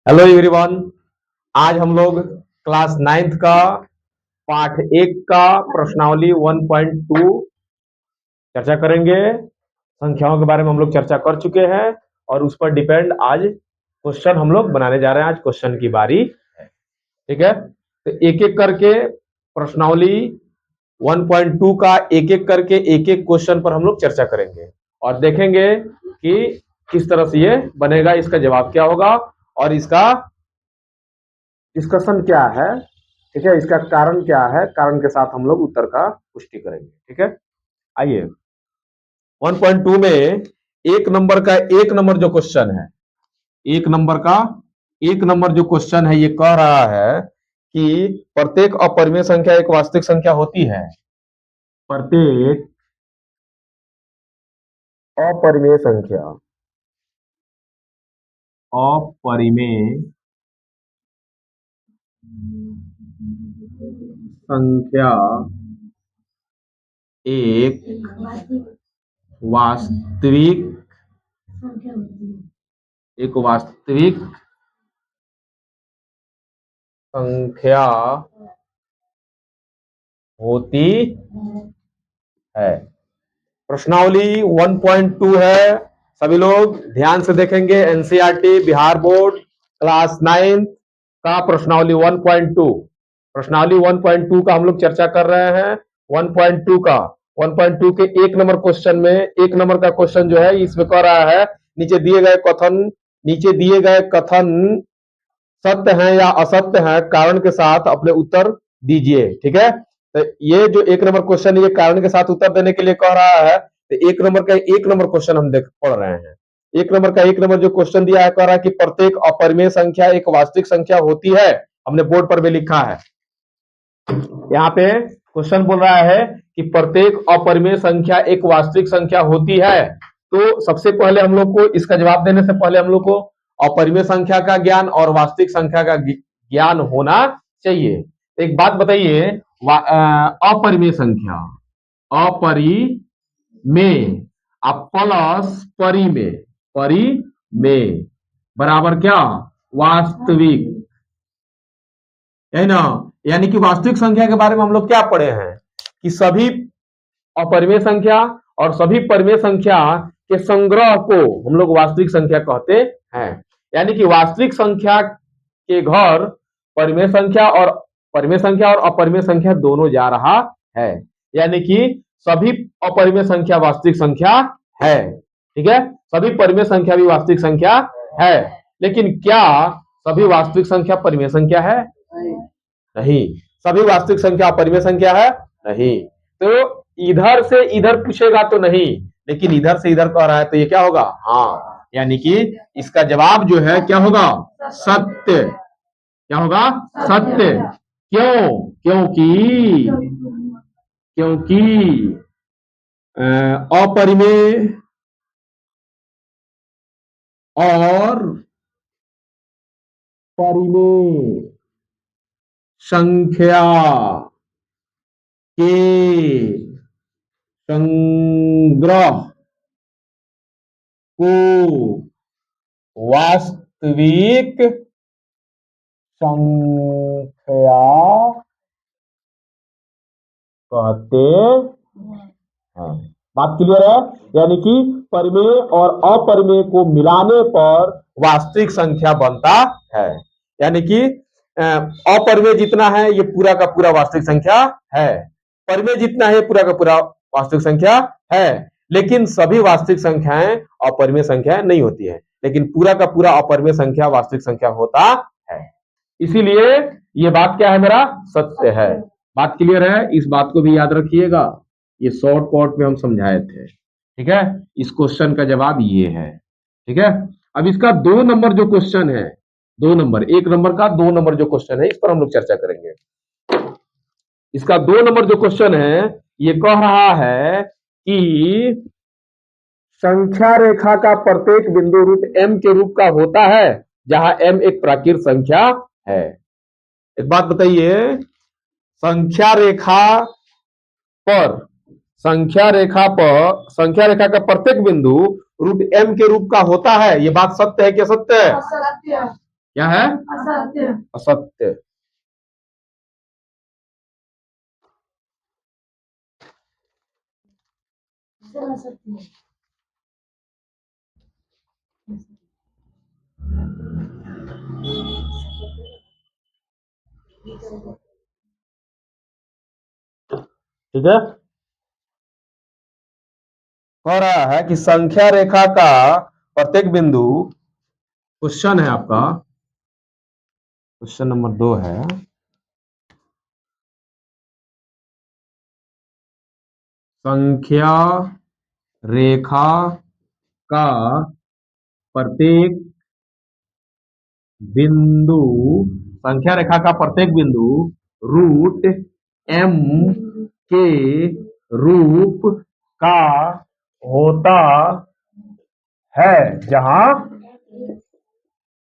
Hello everyone. आज हम लोग क्लास नाइन्थ का पाठ 1 का प्रश्नावली 1.2 चर्चा करेंगे। संख्याओं के बारे में हम लोग चर्चा कर चुके हैं और उस पर डिपेंड आज क्वेश्चन हम लोग बनाने जा रहे हैं। आज क्वेश्चन की बारी है, ठीक है। तो एक एक करके प्रश्नावली 1.2 का एक एक करके एक एक क्वेश्चन पर हम लोग चर्चा करेंगे और देखेंगे कि किस तरह से ये बनेगा, इसका जवाब क्या होगा और इसका डिस्कशन क्या है, ठीक है। इसका कारण क्या है, कारण के साथ हम लोग उत्तर का पुष्टि करेंगे, ठीक है। आइए 1.2 में एक नंबर का एक नंबर जो क्वेश्चन है, एक नंबर का एक नंबर जो क्वेश्चन है, ये कह रहा है कि प्रत्येक अपरिमेय संख्या एक वास्तविक संख्या होती है। प्रत्येक अपरिमेय संख्या अपरिमेय संख्या एक वास्तविक संख्या होती है। प्रश्नावली 1.2 है, सभी लोग ध्यान से देखेंगे। एनसीईआरटी बिहार बोर्ड क्लास 9 का प्रश्नावली 1.2, प्रश्नावली 1.2 का हम लोग चर्चा कर रहे हैं। 1.2 का 1.2 के एक नंबर क्वेश्चन में एक नंबर का क्वेश्चन जो है इसमें कह रहा है नीचे दिए गए कथन सत्य हैं या असत्य हैं, कारण के साथ अपने उत्तर दीजिए, ठीक है। तो ये जो एक नंबर क्वेश्चन ये कारण के साथ उत्तर देने के लिए कह रहा है। तो एक नंबर का एक नंबर क्वेश्चन हम देख पढ़ रहे हैं। एक नंबर का एक नंबर जो क्वेश्चन दिया है, कह रहा है कि प्रत्येक अपरिमेय संख्या एक वास्तविक संख्या होती है। हमने बोर्ड पर भी लिखा है, यहाँ पे क्वेश्चन बोल रहा है कि प्रत्येक अपरिमेय संख्या एक वास्तविक संख्या होती है। तो सबसे पहले हम लोग को इसका जवाब देने से पहले हम लोग को अपरिमेय संख्या का ज्ञान और वास्तविक संख्या का ज्ञान होना चाहिए। एक बात बताइए, अपरिमेय संख्या, अपरिमेय अब प्लस परिमेय, परिमेय बराबर क्या, वास्तविक, है ना। यानी कि वास्तविक संख्या के बारे में हम लोग क्या पढ़े हैं कि सभी अपरिमेय संख्या और सभी परिमेय संख्या के संग्रह को हम लोग वास्तविक संख्या कहते हैं। यानी कि वास्तविक संख्या के घर परिमेय संख्या और अपरिमेय संख्या दोनों जा रहा है। यानी कि सभी अपरिमेय संख्या वास्तविक संख्या है, ठीक है। सभी परिमेय संख्या भी वास्तविक संख्या है, लेकिन क्या सभी वास्तविक संख्या परिमेय संख्या है? नहीं। सभी वास्तविक संख्या अपरिमेय संख्या है? नहीं। तो इधर से इधर पूछेगा तो नहीं, लेकिन इधर से इधर कह रहा है तो ये क्या होगा, हाँ। यानी कि इसका जवाब जो है क्या होगा, सत्य। क्या होगा, सत्य। क्यों? क्योंकि अपरिमेय और परिमेय संख्या के संग्रह को वास्तविक संख्या कहते हैं। बात क्लियर है? यानी कि परिमेय और अपरिमेय को मिलाने पर वास्तविक संख्या बनता है। यानी कि अपरिमेय जितना है ये पूरा का पूरा वास्तविक संख्या है, परिमेय जितना है पूरा का पूरा वास्तविक संख्या है। लेकिन सभी वास्तविक संख्याएं अपरिमेय संख्या नहीं होती है, लेकिन पूरा का पूरा अपरिमेय संख्या वास्तविक संख्या होता है। इसीलिए ये बात क्या है, मेरा सत्य है। बात क्लियर है? इस बात को भी याद रखिएगा, ये शॉर्ट कट में हम समझाए थे, ठीक है। इस क्वेश्चन का जवाब ये है, ठीक है। अब इसका 2 नंबर जो क्वेश्चन है, 2 नंबर, एक नंबर का 2 नंबर जो क्वेश्चन है, इस पर हम लोग चर्चा करेंगे। इसका 2 नंबर जो क्वेश्चन है ये कह रहा है कि संख्या रेखा का प्रत्येक बिंदु रूट m के रूप का होता है, जहां m एक प्राकृत संख्या है। एक बात बताइए, संख्या रेखा का प्रत्येक बिंदु रूट m के रूप का होता है, ये बात सत्य है कि असत्य है? क्या है? असत्य। ठीक है, कह रहा है कि संख्या रेखा का प्रत्येक बिंदु, क्वेश्चन है आपका, क्वेश्चन नंबर 2 है, संख्या रेखा का प्रत्येक बिंदु, संख्या रेखा का प्रत्येक बिंदु रूट एम के रूप का होता है, जहां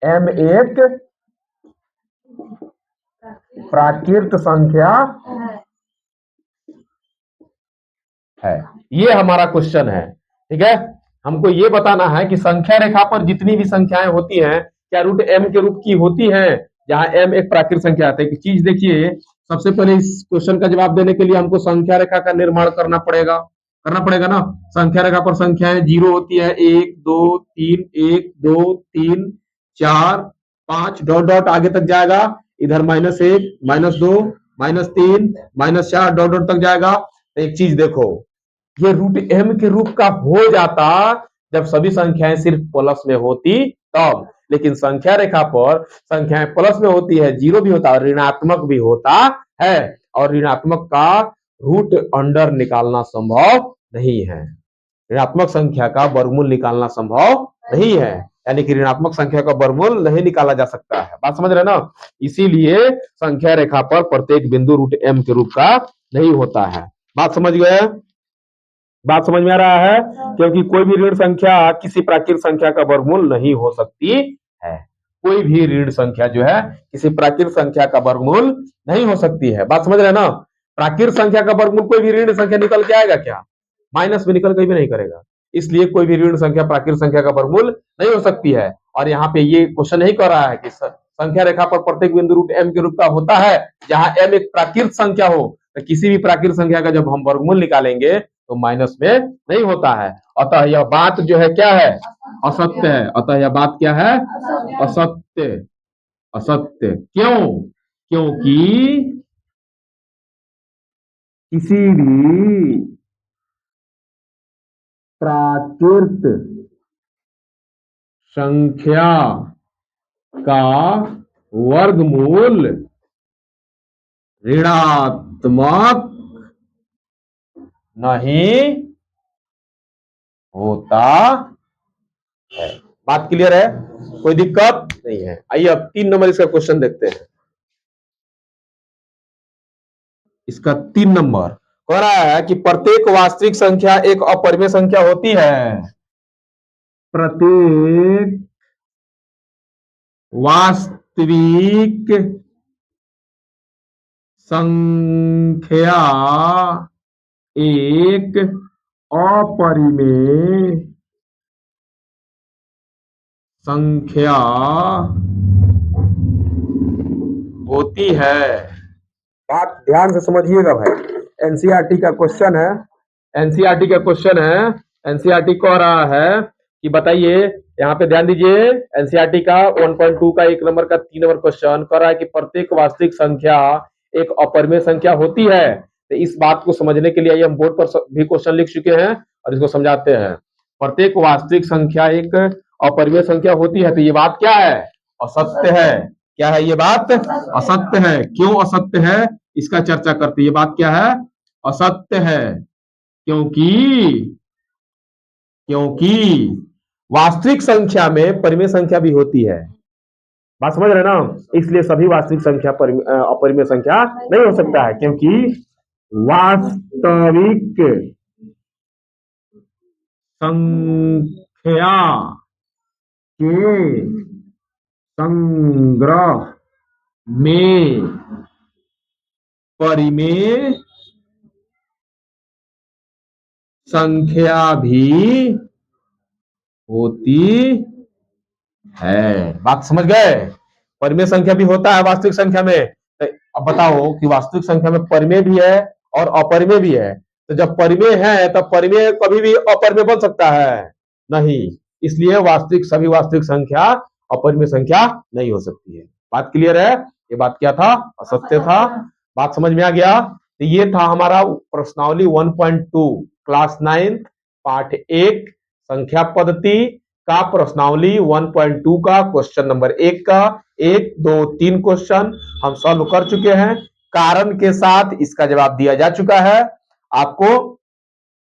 एम एक प्राकृत संख्या है। ये हमारा क्वेश्चन है। ठीक है, हमको ये बताना है कि संख्या रेखा पर जितनी भी संख्याएं होती हैं क्या रूट एम के रूप की होती हैं, जहां एम एक प्राकृत संख्या है। एक चीज देखिए, सबसे पहले इस क्वेश्चन का जवाब देने के लिए हमको संख्या रेखा का निर्माण करना पड़ेगा ना। संख्या रेखा पर संख्याएं जीरो होती है, 1 2 3 1 2 3 4 5 डॉट डॉट आगे तक जाएगा, इधर -1 -2 -3 -4 डॉट डॉट तक जाएगा। तो एक चीज देखो, ये रूट एम के रूप का हो जाता जब सभी संख्याएं सिर्फ प्लस में होती तब, लेकिन संख्या रेखा पर संख्याएं प्लस में होती है, जीरो भी होता है, ऋणात्मक भी होता है, और ऋणात्मक का रूट अंडर निकालना संभव नहीं है। ऋणात्मक संख्या का वर्गमूल निकालना संभव नहीं है, यानी कि ऋणात्मक संख्या का वर्गमूल नहीं निकाला जा सकता है। बात समझ रहे ना? इसीलिए संख्या रेखा पर प्रत्येक बिंदु रूट एम के रूप का नहीं होता है। बात समझ गए? बात समझ में आ रहा है? क्योंकि कोई भी ऋण संख्या किसी प्राकृत संख्या का वर्गमूल नहीं हो सकती है। कोई भी ऋण संख्या जो है किसी प्राकृत संख्या का वर्गमूल नहीं हो सकती है। बात समझ रहे हैं ना? प्राकृत संख्या का वर्गमूल कोई भी ऋण संख्या निकल के आएगा क्या? माइनस में निकल कहीं भी नहीं करेगा। इसलिए कोई भी ऋण संख्या प्राकृत संख्या का वर्गमूल नहीं हो सकती है। और यहाँ पे ये क्वेश्चन नहीं कर रहा है कि संख्या रेखा पर प्रत्येक बिंदु रूट एम के रूप का होता है, जहां एम एक प्राकृत संख्या हो, तो किसी भी प्राकृत संख्या का जब हम वर्गमूल निकालेंगे तो माइनस में नहीं होता है। अतः यह बात जो है क्या है? असत्य है। अतः यह बात क्या है? असत्य। असत्य क्यों? क्योंकि किसी भी प्राकृत संख्या का वर्गमूल ऋणात्मक नहीं होता है। बात क्लियर है? कोई दिक्कत नहीं है। आइए अब 3 नंबर इसका क्वेश्चन देखते हैं। इसका 3 नंबर कह रहा है कि प्रत्येक वास्तविक संख्या एक अपरिमेय संख्या होती है। प्रत्येक वास्तविक संख्या एक अपरिमेय संख्या होती है। बात ध्यान से समझिएगा भाई, एनसीईआरटी का क्वेश्चन है। एनसीईआरटी का क्वेश्चन है। एनसीईआरटी कह रहा है कि बताइए, यहाँ पे ध्यान दीजिए, एनसीईआरटी का 1.2 का 1 नंबर का 3 नंबर क्वेश्चन कह रहा है कि प्रत्येक वास्तविक संख्या एक अपरिमेय संख्या होती है। तो इस बात को समझने के लिए आइए हम बोर्ड पर भी क्वेश्चन लिख चुके हैं और इसको समझाते हैं। प्रत्येक वास्तविक संख्या एक अपरिमेय संख्या होती है, तो ये बात क्या है? असत्य है। क्या है ये बात? असत्य है। क्यों असत्य है इसका चर्चा करते। ये बात क्या है? असत्य है। क्योंकि क्योंकि वास्तविक संख्या में परिमेय संख्या भी होती है। बात समझ रहे ना? इसलिए सभी वास्तविक संख्या अपरिमेय संख्या नहीं हो सकता है, क्योंकि वास्तविक संख्या के संग्रह में परिमेय संख्या भी होती है। बात समझ गए? परिमेय संख्या भी होता है वास्तविक संख्या में। तो अब बताओ कि वास्तविक संख्या में परिमेय भी है और अपरिमेय भी है। तो जब परिमेय है तब परिमेय कभी भी अपरिमेय बन सकता है? नहीं। इसलिए वास्तविक सभी वास्तविक संख्या अपरिमेय संख्या नहीं हो सकती है। बात क्लियर है? ये बात क्या था? असत्य था। बात समझ में आ गया? तो ये था हमारा प्रश्नावली 1.2 क्लास 9 पाठ 1 संख्या पद्धति का प्रश्नावली 1.2 का क्वेश्चन नंबर 1 का 1, 2, 3 क्वेश्चन हम सॉल्व कर चुके हैं। कारण के साथ इसका जवाब दिया जा चुका है। आपको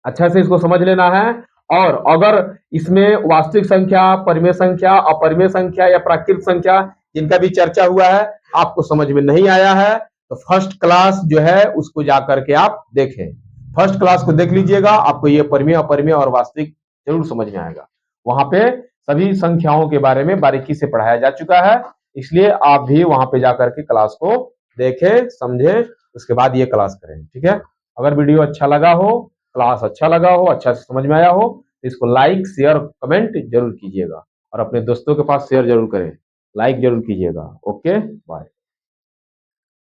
अच्छा से इसको समझ लेना है। और अगर इसमें वास्तविक संख्या, परिमेय संख्या, अपरिमेय संख्या या प्राकृत संख्या जिनका भी चर्चा हुआ है आपको समझ में नहीं आया है तो फर्स्ट क्लास जो है उसको जाकर के आप देखें। फर्स्ट क्लास को देख लीजिएगा, आपको ये परिमेय, अपरिमेय और वास्तविक जरूर समझ में आएगा। वहां पे सभी संख्याओं के बारे में बारीकी से पढ़ाया जा चुका है, इसलिए आप भी वहां पे जाकर के क्लास को देखें, समझें, उसके बाद ये क्लास करें। ठीक है? अगर वीडियो अच्छा लगा हो, क्लास अच्छा लगा हो, अच्छा से समझ में आया हो तो इसको लाइक, शेयर, कमेंट जरूर कीजिएगा और अपने दोस्तों के पास शेयर जरूर करें, लाइक जरूर कीजिएगा। Okay, bye.